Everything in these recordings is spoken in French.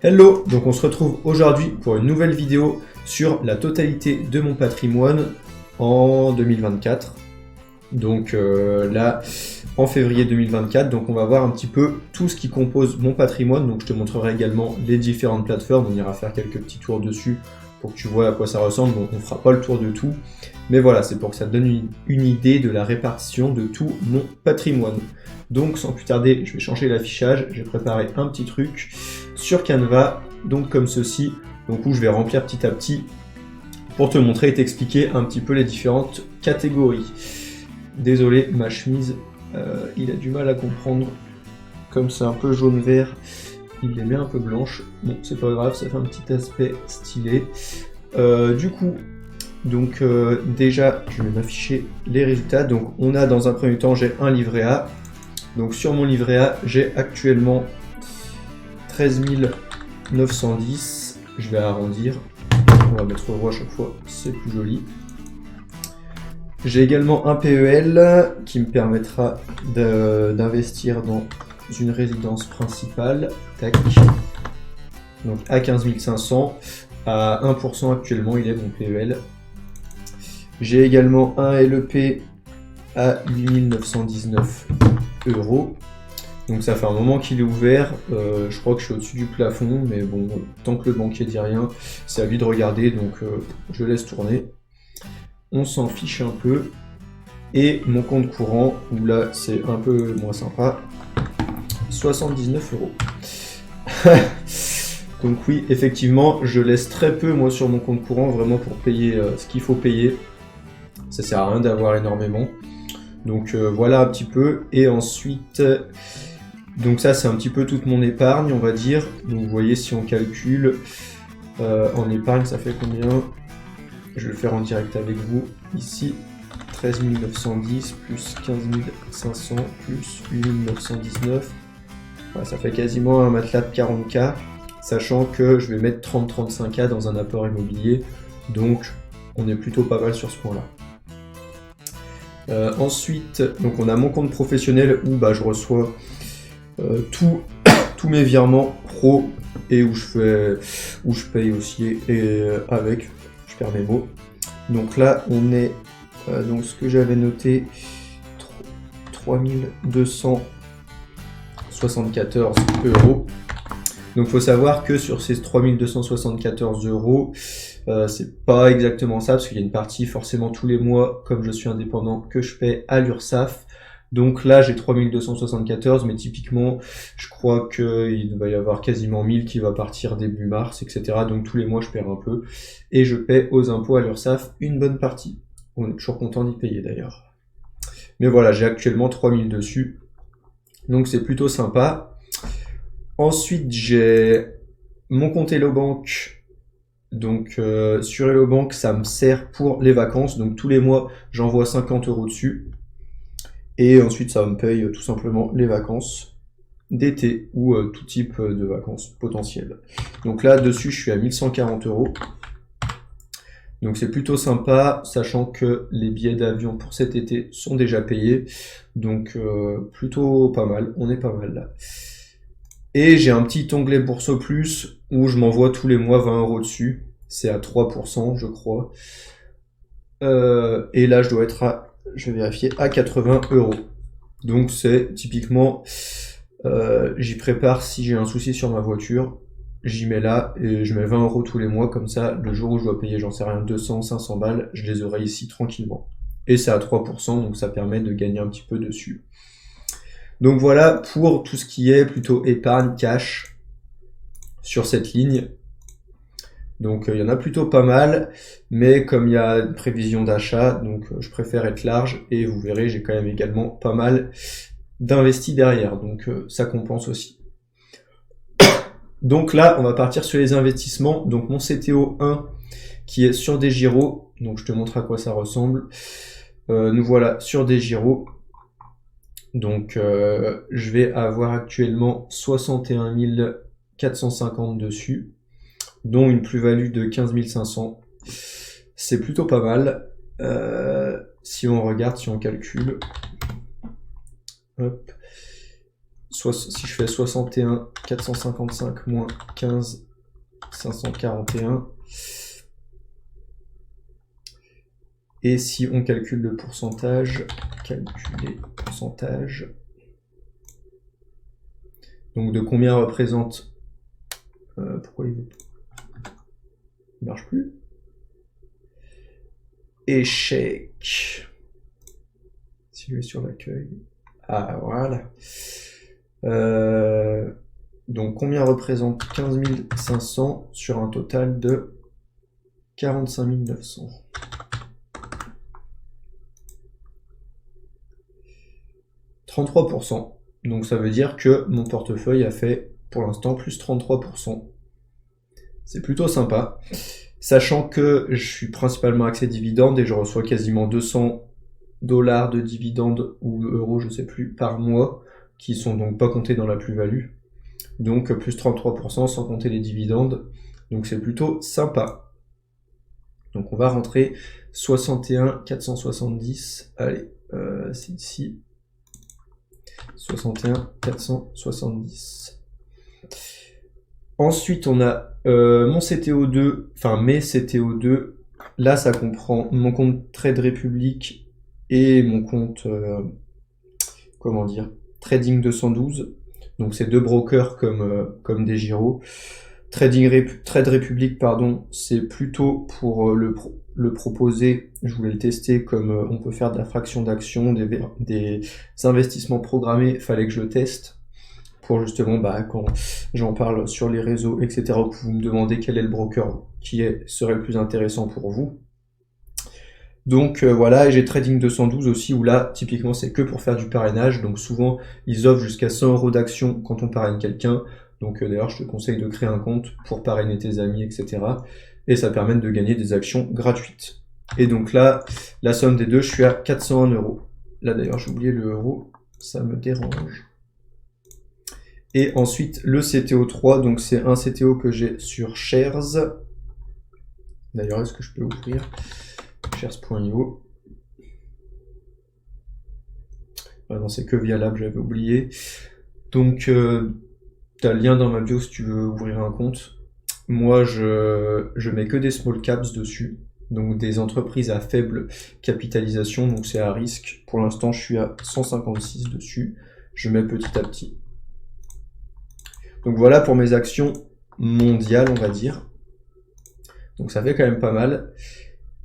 Hello, donc on se retrouve aujourd'hui pour une nouvelle vidéo sur la totalité de mon patrimoine en 2024. Donc là, en février 2024, donc on va voir un petit peu tout ce qui compose mon patrimoine. Donc je te montrerai également les différentes plateformes, on ira faire quelques petits tours dessus pour que tu vois à quoi ça ressemble. Donc on fera pas le tour de tout, mais voilà, c'est pour que ça te donne une idée de la répartition de tout mon patrimoine. Donc sans plus tarder, je vais changer l'affichage, j'ai préparé un petit truc sur Canva, donc comme ceci, donc où je vais remplir petit à petit pour te montrer et t'expliquer un petit peu les différentes catégories. Désolé, ma chemise, il a du mal à comprendre, comme c'est un peu jaune-vert, il les met un peu blanches. Bon, c'est pas grave, ça fait un petit aspect stylé. Du coup, donc déjà, je vais m'afficher les résultats. Donc on a dans un premier temps, j'ai un livret A. Donc sur mon livret A, j'ai actuellement 13 910. Je vais arrondir. On va mettre euro à chaque fois, c'est plus joli. J'ai également un PEL qui me permettra d'investir dans une résidence principale. Tac. Donc à 15 500. À 1% actuellement, il est mon PEL. J'ai également un LEP à 8 919 euros. Donc ça fait un moment qu'il est ouvert. Je crois que je suis au-dessus du plafond, mais bon, tant que le banquier dit rien, c'est à lui de regarder, donc je laisse tourner. On s'en fiche un peu. Et mon compte courant, où là c'est un peu moins sympa, 79 euros. Donc oui, effectivement, je laisse très peu moi sur mon compte courant, vraiment pour payer ce qu'il faut payer. Ça sert à rien d'avoir énormément. Donc voilà un petit peu. Et ensuite, donc ça c'est un petit peu toute mon épargne, on va dire. Donc vous voyez, si on calcule en épargne, ça fait combien? Je vais le faire en direct avec vous. Ici, 13 910 plus 15 500 plus 8 919. Voilà, ça fait quasiment un matelas de 40K, sachant que je vais mettre 30-35K dans un apport immobilier. Donc on est plutôt pas mal sur ce point-là. Ensuite, donc on a mon compte professionnel où je reçois tous mes virements pro et où je paye aussi et avec, je perds mes mots. Donc là on est donc ce que j'avais noté, 3274 euros. Donc il faut savoir que sur ces 3274 euros, c'est pas exactement ça, parce qu'il y a une partie forcément tous les mois, comme je suis indépendant, que je paie à l'URSSAF. Donc là j'ai 3274, mais typiquement je crois qu'il va y avoir quasiment 1000 qui va partir début mars, etc. Donc tous les mois je perds un peu, et je paie aux impôts à l'URSSAF une bonne partie. On est toujours content d'y payer d'ailleurs. Mais voilà, j'ai actuellement 3000 dessus, donc c'est plutôt sympa. Ensuite, j'ai mon compte Hello Bank. Donc sur Hello Bank, ça me sert pour les vacances. Donc tous les mois, j'envoie 50 euros dessus. Et ensuite, ça me paye tout simplement les vacances d'été ou tout type de vacances potentielles. Donc là, dessus, je suis à 1140 euros. Donc c'est plutôt sympa, sachant que les billets d'avion pour cet été sont déjà payés. Donc plutôt pas mal, on est pas mal là. Et j'ai un petit onglet Bourse Plus où je m'envoie tous les mois 20 euros dessus. C'est à 3%, je crois. Et là, je dois être à, je vais vérifier, à 80 euros. Donc c'est typiquement, j'y prépare si j'ai un souci sur ma voiture. J'y mets là et je mets 20 euros tous les mois, comme ça, le jour où je dois payer, j'en sais rien, 200, 500 balles, je les aurai ici tranquillement. Et c'est à 3%, donc ça permet de gagner un petit peu dessus. Donc voilà pour tout ce qui est plutôt épargne, cash sur cette ligne. Donc il y en a plutôt pas mal, mais comme il y a une prévision d'achat, donc je préfère être large, et vous verrez, j'ai quand même également pas mal d'investis derrière, donc ça compense aussi. Donc là, on va partir sur les investissements. Donc mon CTO 1 qui est sur des gyros. Donc je te montre à quoi ça ressemble. Nous voilà sur des gyros. Donc je vais avoir actuellement 61 450 dessus, dont une plus-value de 15 500. C'est plutôt pas mal. Si on regarde, si on calcule. Hop. si je fais 61 455 moins 15 541, et si on calcule le pourcentage, calculer pourcentage, donc de combien représente, pourquoi il ne marche plus, échec, si je vais sur l'accueil, ah voilà, donc combien représente 15 500 sur un total de 45 900. 33%. Donc ça veut dire que mon portefeuille a fait pour l'instant plus 33%. C'est plutôt sympa. Sachant que je suis principalement axé dividendes et je reçois quasiment 200 $ de dividendes ou euros, je sais plus, par mois, qui sont donc pas comptés dans la plus-value. Donc plus 33% sans compter les dividendes. Donc c'est plutôt sympa. Donc on va rentrer 61 470. Allez, c'est ici. 61 470. Ensuite, on a mon CTO2, enfin mes CTO2. Là, ça comprend mon compte Trade Republic et mon compte, comment dire, Trading 212. Donc, c'est deux brokers comme des Giro. Trade Republic, pardon, c'est plutôt pour le proposer. Je voulais le tester comme on peut faire de la fraction d'action, des investissements programmés. Il fallait que je le teste pour justement, quand j'en parle sur les réseaux, etc., que vous me demandez quel est le broker qui serait le plus intéressant pour vous. Donc voilà, et j'ai Trading 212 aussi, où là, typiquement, c'est que pour faire du parrainage. Donc souvent, ils offrent jusqu'à 100 € d'action quand on parraine quelqu'un. Donc d'ailleurs, je te conseille de créer un compte pour parrainer tes amis, etc. Et ça permet de gagner des actions gratuites. Et donc là, la somme des deux, je suis à 401 €. Là d'ailleurs, j'ai oublié le euro, ça me dérange. Et ensuite, le CTO3, donc c'est un CTO que j'ai sur Shares. D'ailleurs, est-ce que je peux ouvrir shares.io? Ah non, c'est que via Lab, j'avais oublié. Donc, tu as le lien dans ma bio si tu veux ouvrir un compte. Moi, je mets que des small caps dessus, donc des entreprises à faible capitalisation, donc c'est à risque. Pour l'instant, je suis à 156 dessus. Je mets petit à petit. Donc voilà pour mes actions mondiales, on va dire. Donc ça fait quand même pas mal.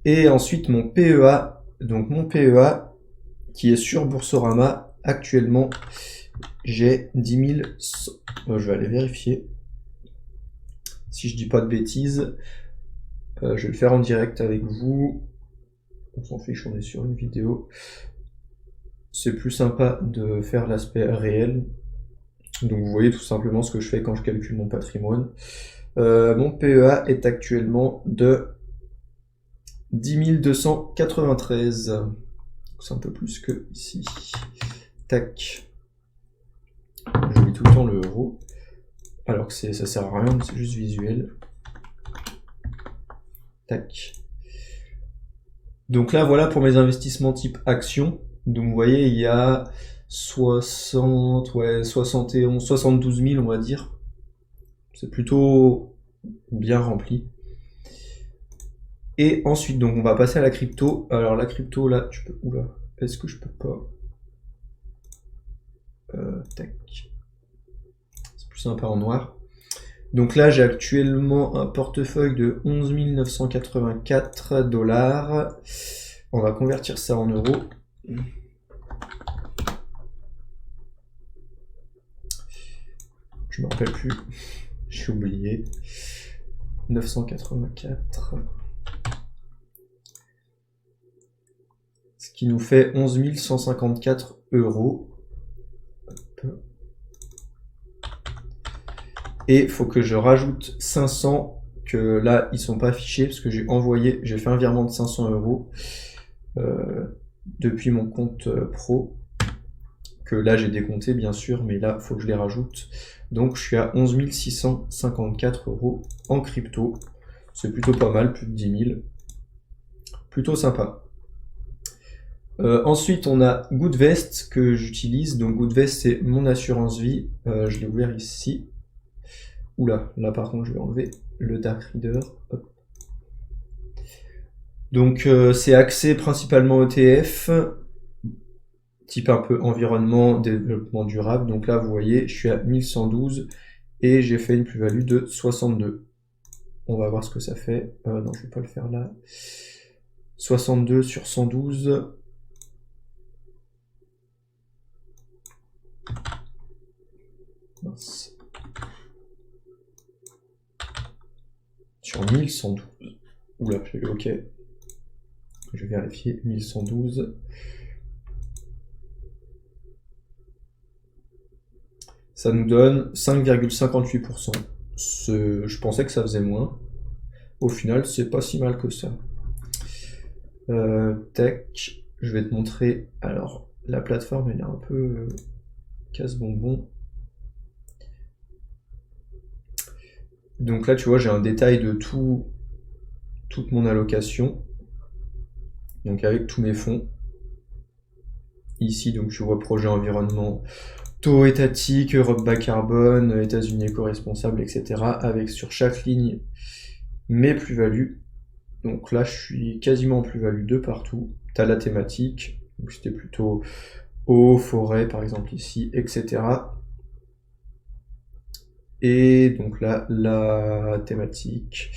Et ensuite mon PEA, qui est sur Boursorama, actuellement j'ai 10 000, je vais aller vérifier, si je dis pas de bêtises, je vais le faire en direct avec vous, on s'en fiche, on est sur une vidéo, c'est plus sympa de faire l'aspect réel, donc vous voyez tout simplement ce que je fais quand je calcule mon patrimoine. Mon PEA est actuellement de 10 293. C'est un peu plus que ici. Tac. J'oublie tout le temps le euro. Alors que ça sert à rien, c'est juste visuel. Tac. Donc là, voilà pour mes investissements type action. Donc vous voyez, il y a 71, 72 000, on va dire. C'est plutôt bien rempli. Et ensuite, donc on va passer à la crypto. Alors la crypto, là, tu peux... Oula, est-ce que je peux pas... tac. C'est plus sympa en noir. Donc là, j'ai actuellement un portefeuille de 11 984 $. On va convertir ça en euros. Je me rappelle plus. J'ai oublié. 984. Ce qui nous fait 11 154 €. Et il faut que je rajoute 500, que là, ils sont pas affichés, parce que j'ai fait un virement de 500 € depuis mon compte pro, que là, j'ai décompté, bien sûr, mais là, il faut que je les rajoute. Donc, je suis à 11 654 € en crypto. C'est plutôt pas mal, plus de 10 000. Plutôt sympa. Ensuite, on a Goodvest que j'utilise. Donc Goodvest, c'est mon assurance vie. Je l'ai ouvert ici. Oula, là par contre, je vais enlever le Dark Reader. Hop. Donc c'est axé principalement ETF, type un peu environnement, développement durable. Donc là, vous voyez, je suis à 1112 et j'ai fait une plus-value de 62. On va voir ce que ça fait. Non, je vais pas le faire là. 62 sur 112. Mince. Sur 1112. Oula, j'ai eu OK. Je vais vérifier 1112. Ça nous donne 5,58%. Je pensais que ça faisait moins. Au final, c'est pas si mal que ça. Tac, je vais te montrer. Alors, la plateforme, elle est un peu casse-bonbon. Donc là, tu vois, j'ai un détail de toute mon allocation. Donc avec tous mes fonds. Ici, donc tu vois projet environnement, taux étatique, Europe bas carbone, États-Unis éco-responsable, etc. Avec sur chaque ligne mes plus-values. Donc là, je suis quasiment en plus-value de partout. Tu as la thématique, donc c'était plutôt eau, forêt par exemple ici, etc. Et donc là, la thématique,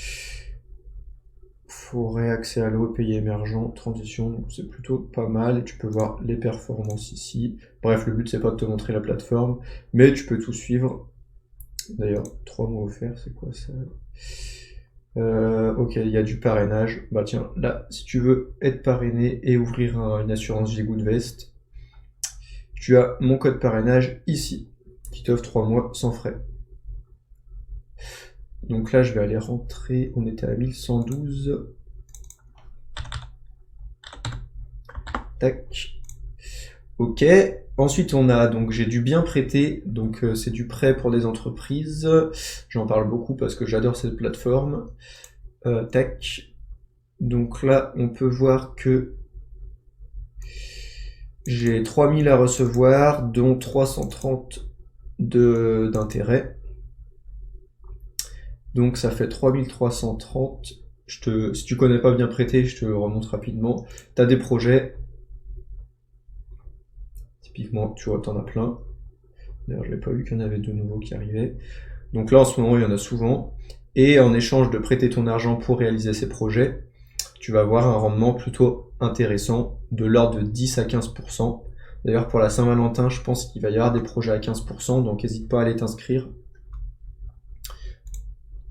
forêt, accès à l'eau, pays émergents, transition, donc c'est plutôt pas mal. Et tu peux voir les performances ici. Bref, le but c'est pas de te montrer la plateforme, mais tu peux tout suivre. D'ailleurs, 3 mois offerts, c'est quoi ça? Ok, il y a du parrainage. Bah tiens, là, si tu veux être parrainé et ouvrir une assurance vie Goodvest, tu as mon code parrainage ici, qui t'offre 3 mois sans frais. Donc là, je vais aller rentrer, on était à 1112. Tac. Ok. Ensuite, on a, donc j'ai du bien prêté, donc c'est du prêt pour des entreprises. J'en parle beaucoup parce que j'adore cette plateforme. Tac. Donc là, on peut voir que j'ai 3000 à recevoir, dont 330 d'intérêt. Donc ça fait 3330. Si tu connais pas bien prêté, je te remonte rapidement. Tu as des projets. Typiquement, tu vois, t'en as plein. D'ailleurs, je n'avais pas vu qu'il y en avait de nouveaux qui arrivaient. Donc là, en ce moment, il y en a souvent. Et en échange de prêter ton argent pour réaliser ces projets, tu vas avoir un rendement plutôt intéressant, de l'ordre de 10 à 15%. D'ailleurs, pour la Saint-Valentin, je pense qu'il va y avoir des projets à 15%, donc n'hésite pas à aller t'inscrire.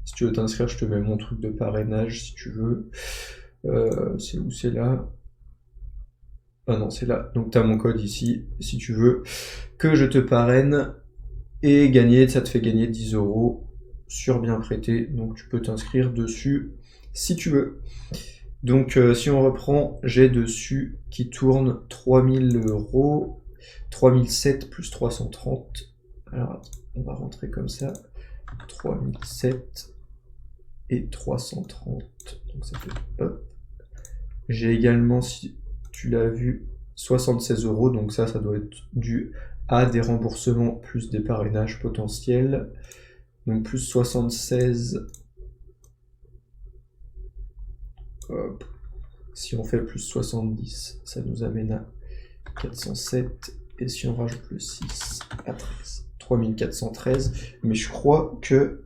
Si tu veux t'inscrire, je te mets mon truc de parrainage si tu veux. C'est où? C'est là. Ah non, c'est là. Donc tu as mon code ici, si tu veux que je te parraine et gagner, ça te fait gagner 10 € sur bien prêté. Donc tu peux t'inscrire dessus si tu veux. Donc si on reprend, j'ai dessus qui tourne 3000 €, 3007 plus 330. Alors on va rentrer comme ça. 3007 et 330. Donc ça fait hop. J'ai également, si tu l'as vu, 76 €, donc ça doit être dû à des remboursements plus des parrainages potentiels. Donc plus 76. Hop. Si on fait plus 70, ça nous amène à 407. Et si on rajoute le 6 à 13, 3413. Mais je crois que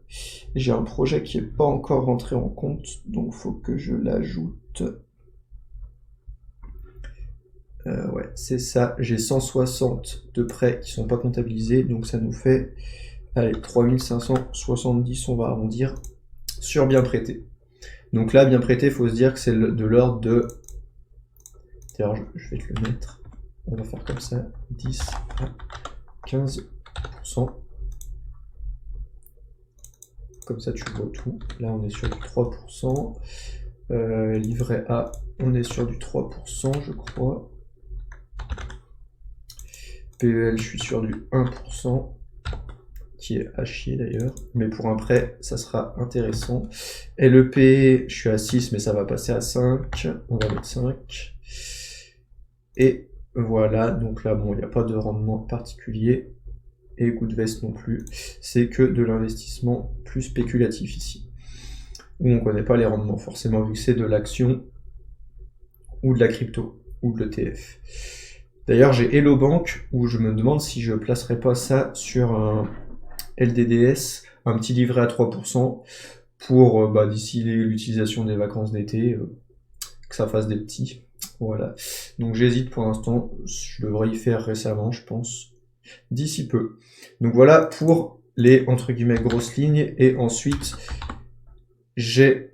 j'ai un projet qui n'est pas encore rentré en compte, donc il faut que je l'ajoute. Ouais, c'est ça. J'ai 160 de prêts qui sont pas comptabilisés, donc ça nous fait, allez, 3570, on va arrondir, sur bien prêté. Donc là, bien prêté, il faut se dire que c'est de l'ordre de... D'ailleurs, je vais te le mettre. On va faire comme ça, 10 à 15%. Comme ça, tu vois tout. Là, on est sur du 3%. Livret A, on est sur du 3%, je crois. PEL, je suis sur du 1%, qui est à chier d'ailleurs, mais pour un prêt, ça sera intéressant. LEP, je suis à 6, mais ça va passer à 5, on va mettre 5. Et voilà, donc là, bon, il n'y a pas de rendement particulier. Et Goodvest non plus. C'est que de l'investissement plus spéculatif ici. Où on ne connaît pas les rendements, forcément, vu que c'est de l'action ou de la crypto, ou de l'ETF. D'ailleurs, j'ai Hello Bank, où je me demande si je placerai pas ça sur un LDDS, un petit livret à 3%, pour d'ici l'utilisation des vacances d'été, que ça fasse des petits. Voilà. Donc j'hésite pour l'instant, je devrais y faire récemment, je pense, d'ici peu. Donc voilà pour les, entre guillemets, grosses lignes, et ensuite, j'ai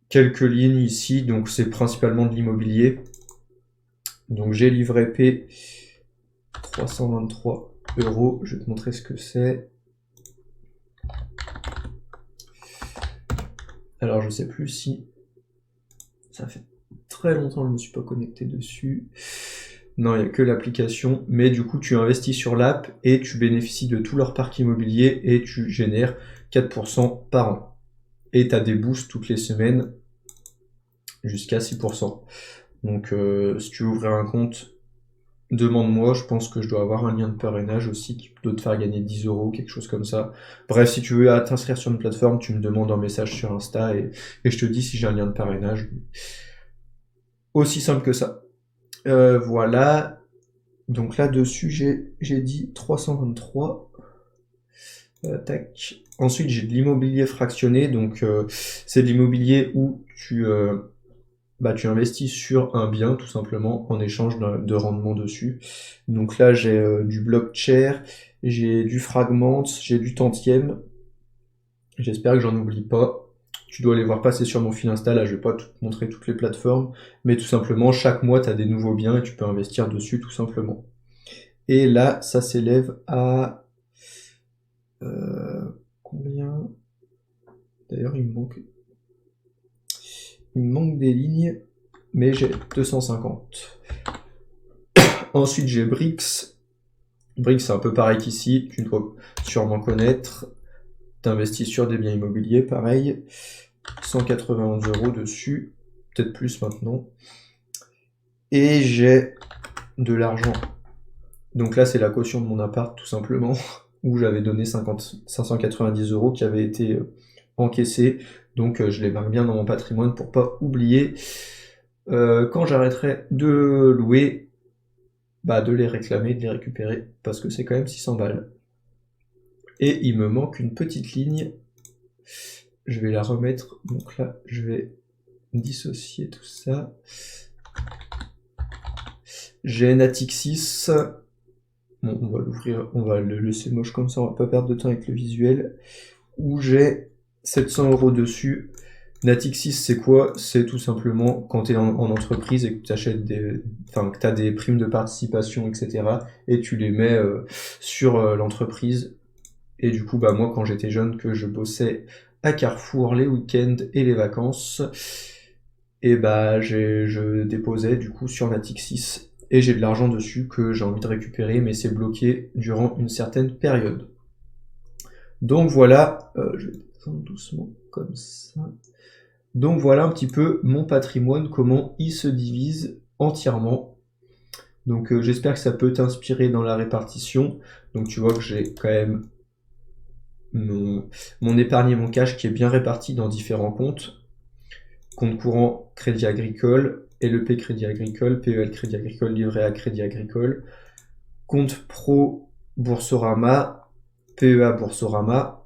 quelques lignes ici, donc c'est principalement de l'immobilier. Donc j'ai livret P 323 €, je vais te montrer ce que c'est. Alors je sais plus si ça fait très longtemps que je ne me suis pas connecté dessus. Non, il n'y a que l'application, mais du coup tu investis sur l'app et tu bénéficies de tout leur parc immobilier et tu génères 4% par an. Et tu as des boosts toutes les semaines jusqu'à 6%. Donc si tu veux ouvrir un compte, demande-moi, je pense que je dois avoir un lien de parrainage aussi qui doit te faire gagner 10 €, quelque chose comme ça. Bref, si tu veux t'inscrire sur une plateforme, tu me demandes en message sur Insta et je te dis si j'ai un lien de parrainage. Aussi simple que ça. Voilà. Donc là-dessus, j'ai dit 323. Tac. Ensuite, j'ai de l'immobilier fractionné. Donc, c'est de l'immobilier où tu investis sur un bien, tout simplement, en échange de rendement dessus. Donc là, j'ai du blockchain, j'ai du fragment, j'ai du tantième. J'espère que j'en oublie pas. Tu dois les voir passer sur mon fil Insta, là je vais pas te montrer toutes les plateformes, mais tout simplement, chaque mois, tu as des nouveaux biens et tu peux investir dessus, tout simplement. Et là, ça s'élève à... combien? D'ailleurs, il me manque des lignes, mais j'ai 250. Ensuite, j'ai Brix. Brix, c'est un peu pareil qu'ici, tu dois sûrement connaître. T'investis sur des biens immobiliers, pareil. 191 € dessus, peut-être plus maintenant. Et j'ai de l'argent. Donc là, c'est la caution de mon appart, tout simplement, où j'avais donné 590 € qui avaient été encaissés. Donc je les marque bien dans mon patrimoine pour pas oublier quand j'arrêterai de louer, de les réclamer, de les récupérer, parce que c'est quand même 600 balles. Et il me manque une petite ligne. Je vais la remettre. Donc là, je vais dissocier tout ça. J'ai Natixis. Bon, on va l'ouvrir, on va le laisser moche comme ça, on va pas perdre de temps avec le visuel. Où j'ai 700 € dessus. Natixis, c'est quoi? C'est tout simplement quand tu es en entreprise et que tu achètes que tu as des primes de participation, etc. et tu les mets sur l'entreprise. Et du coup, moi, quand j'étais jeune, que je bossais à Carrefour les week-ends et les vacances, et je déposais du coup sur Natixis et j'ai de l'argent dessus que j'ai envie de récupérer, mais c'est bloqué durant une certaine période. Donc voilà, je vais descendre doucement comme ça. Donc voilà un petit peu mon patrimoine, comment il se divise entièrement. Donc j'espère que ça peut t'inspirer dans la répartition. Donc tu vois que j'ai quand même mon épargne et mon cash qui est bien réparti dans différents comptes. Compte courant Crédit Agricole, LEP Crédit Agricole, PEL Crédit Agricole, Livret A Crédit Agricole, compte pro Boursorama, PEA Boursorama,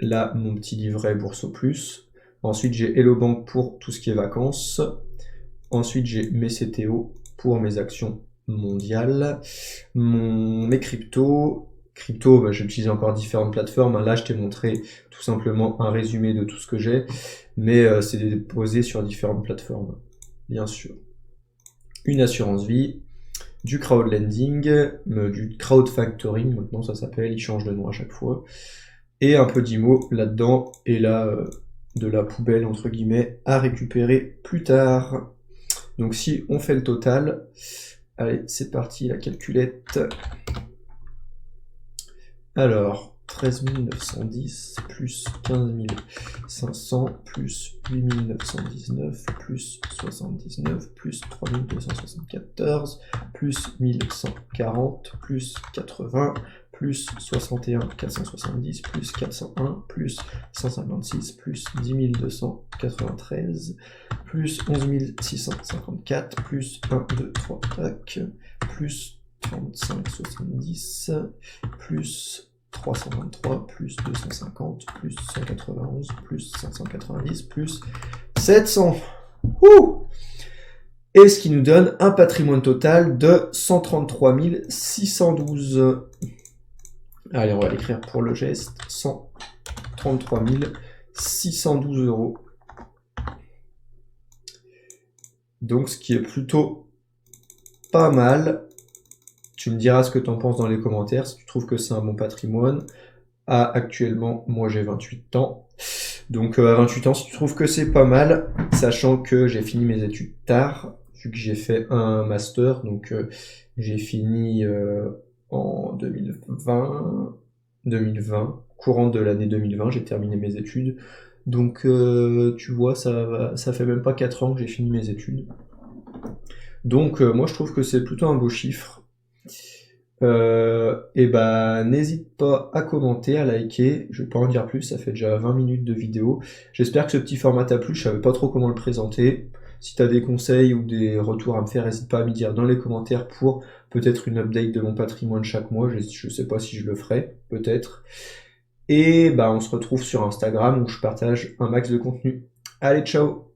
là mon petit livret Bourso Plus. Ensuite j'ai Hello Bank pour tout ce qui est vacances. Ensuite j'ai mes CTO pour mes actions mondiales, mes cryptos. J'ai utilisé encore différentes plateformes. Là, je t'ai montré tout simplement un résumé de tout ce que j'ai, mais c'est déposé sur différentes plateformes, bien sûr. Une assurance vie, du crowdlending, du crowdfactoring, maintenant ça s'appelle, il change de nom à chaque fois, et un peu d'IMO là-dedans, et là, de la poubelle, entre guillemets, à récupérer plus tard. Donc si on fait le total, allez, c'est parti, la calculette. Alors, 13 910 plus 15 500 plus 8 919 plus 79 plus 3 274 plus 1140 plus 80 plus 61 470 plus 401 plus 156 plus 10 293 plus 11 654 plus 1, 2, 3, tac, plus 35 70 plus 323 plus 250 plus 191 plus 590 plus 700. Ouh, et ce qui nous donne un patrimoine total de 133 612. Allez, on va l'écrire pour le geste. 133 612 euros. Donc, ce qui est plutôt pas mal. Tu me diras ce que tu en penses dans les commentaires, si tu trouves que c'est un bon patrimoine. Actuellement, moi j'ai 28 ans. Donc à 28 ans, si tu trouves que c'est pas mal, sachant que j'ai fini mes études tard, vu que j'ai fait un master, donc j'ai fini en 2020, courant de l'année 2020, j'ai terminé mes études. Donc tu vois, ça fait même pas 4 ans que j'ai fini mes études. Donc moi je trouve que c'est plutôt un beau chiffre. Et bah n'hésite pas à commenter, à liker, je vais pas en dire plus, ça fait déjà 20 minutes de vidéo. J'espère que ce petit format t'a plu, je savais pas trop comment le présenter. Si t'as des conseils ou des retours à me faire, n'hésite pas à me dire dans les commentaires pour peut-être une update de mon patrimoine chaque mois, je sais pas si je le ferai, peut-être. Et bah on se retrouve sur Instagram où je partage un max de contenu. Allez, ciao!